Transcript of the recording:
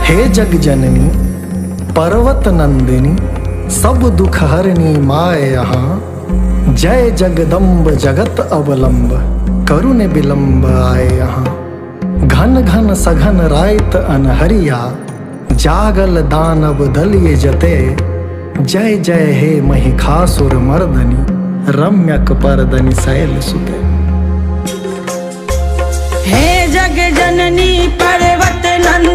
हे जग जननी पर्वत नंदिनी, सब दुख हरनी माय यहाँ। जय जगदम्ब जगत अवलंब, करुण विलंब आए यहाँ। घन घन सघन राइत अनहरिया, जागल दानव दलिए जते। जय जय हे महिषासुर मर्दनी, रम्यक परदनि शैल सुते। हे जग जननी पर्वत नंदिनी,